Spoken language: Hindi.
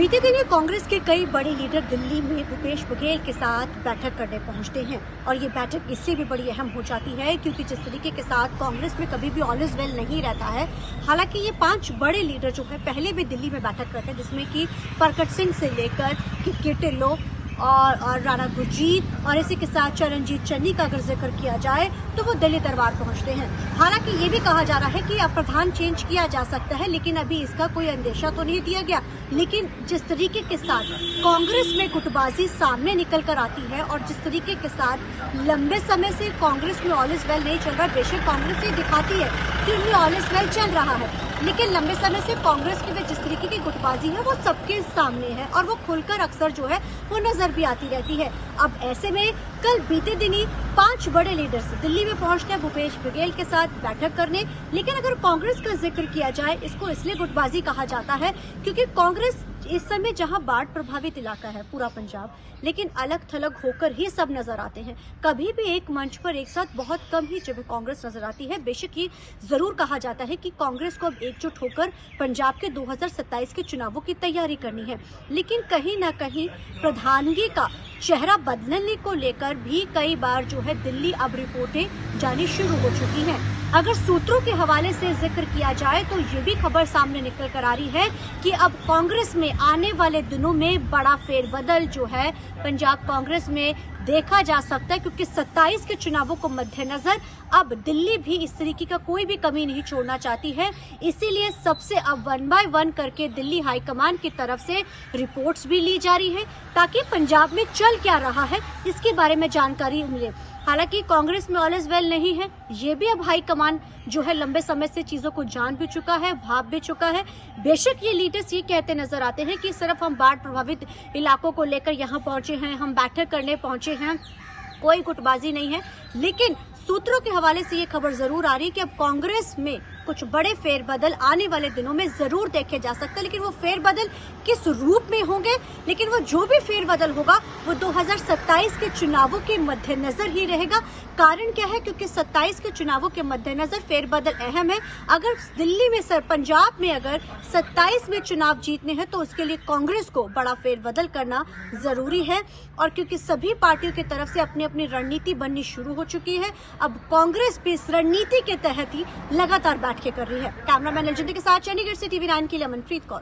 बीते दिनों कांग्रेस के कई बड़े लीडर दिल्ली में भूपेश बघेल के साथ बैठक करने पहुंचते हैं और ये बैठक इससे भी बड़ी अहम हो जाती है क्योंकि जिस तरीके के साथ कांग्रेस में कभी भी ऑल इज वेल नहीं रहता है। हालांकि ये 5 बड़े लीडर जो है पहले भी दिल्ली में बैठक करते हैं, जिसमें कि परकट सिंह से लेकर के टिल्लो और राणा गुरजीत और इसी के साथ चरणजीत चन्नी का अगर जिक्र किया जाए तो वो दिल्ली दरबार पहुंचते हैं। हालांकि ये भी कहा जा रहा है कि अब प्रधान चेंज किया जा सकता है, लेकिन अभी इसका कोई अंदेशा तो नहीं दिया गया। लेकिन जिस तरीके के साथ कांग्रेस में गुटबाजी सामने निकल कर आती है और जिस तरीके के साथ लंबे समय से कांग्रेस में ऑल इज वेल नहीं चल रहा, बेशक कांग्रेस ये दिखाती है कि उनमें ऑल इज वेल चल रहा है, लेकिन लंबे समय से कांग्रेस की जिस तरीके की गुटबाजी है वो सबके सामने है और वो खुलकर अक्सर जो है वो नजर भी आती रहती है। अब ऐसे में कल बीते दिन ही 5 बड़े लीडर्स दिल्ली में पहुंचते हैं भूपेश बघेल के साथ बैठक करने। लेकिन अगर कांग्रेस का जिक्र किया जाए, इसको इसलिए गुटबाजी कहा जाता है क्योंकि कांग्रेस इस समय जहां बाढ़ प्रभावित इलाका है पूरा पंजाब, लेकिन अलग थलग होकर ही सब नजर आते हैं। कभी भी एक मंच पर एक साथ बहुत कम ही जब कांग्रेस नजर आती है। बेशक ये जरूर कहा जाता है कि कांग्रेस को अब एकजुट होकर पंजाब के 2027 के चुनावों की तैयारी करनी है, लेकिन कहीं ना कहीं प्रधानगी का चेहरा बदलने को लेकर भी कई बार जो है दिल्ली अब रिपोर्टें जानी शुरू हो चुकी हैं। अगर सूत्रों के हवाले से जिक्र किया जाए तो ये भी खबर सामने निकल कर आ रही है कि अब कांग्रेस में आने वाले दिनों में बड़ा फेरबदल जो है पंजाब कांग्रेस में देखा जा सकता है, क्योंकि 27 के चुनावों को मद्देनजर अब दिल्ली भी इस तरीके का कोई भी कमी नहीं छोड़ना चाहती है। इसीलिए सबसे अब 1 बाय 1 करके दिल्ली हाईकमान की तरफ से रिपोर्ट्स भी ली जा रही है ताकि पंजाब में चल क्या रहा है इसके बारे में जानकारी मिले। हालांकि कांग्रेस में ऑल इज वेल नहीं है, ये भी अब हाईकमान जो है लंबे समय से चीजों को जान भी चुका है, भाप भी चुका है। बेशक ये लीडर्स ये कहते नजर आते हैं कि सिर्फ हम बाढ़ प्रभावित इलाकों को लेकर यहाँ पहुंचे हैं, हम बैठक करने पहुंचे हैं, कोई गुटबाजी नहीं है। लेकिन सूत्रों के हवाले से ये खबर जरूर आ रही है कि अब कांग्रेस में कुछ बड़े फेरबदल आने वाले दिनों में जरूर देखे जा सकते हैं। लेकिन वो फेरबदल किस रूप में होंगे, लेकिन वो जो भी फेरबदल होगा वो 2027 के चुनावों के मद्देनजर ही रहेगा। कारण क्या है, क्योंकि 27 के चुनावों के मद्देनजर फेरबदल अहम है। अगर दिल्ली में पंजाब में अगर 27 में चुनाव जीतने हैं तो उसके लिए कांग्रेस को बड़ा फेरबदल करना जरूरी है। और क्योंकि सभी पार्टियों की तरफ से अपनी अपनी रणनीति बननी शुरू हो चुकी है, अब कांग्रेस भी इस रणनीति के तहत ही लगातार बैठ के कर रही है। कैमरामैन अलजिंदे के साथ चंडीगढ़ से TV9 के लिए अमनप्रीत कौर।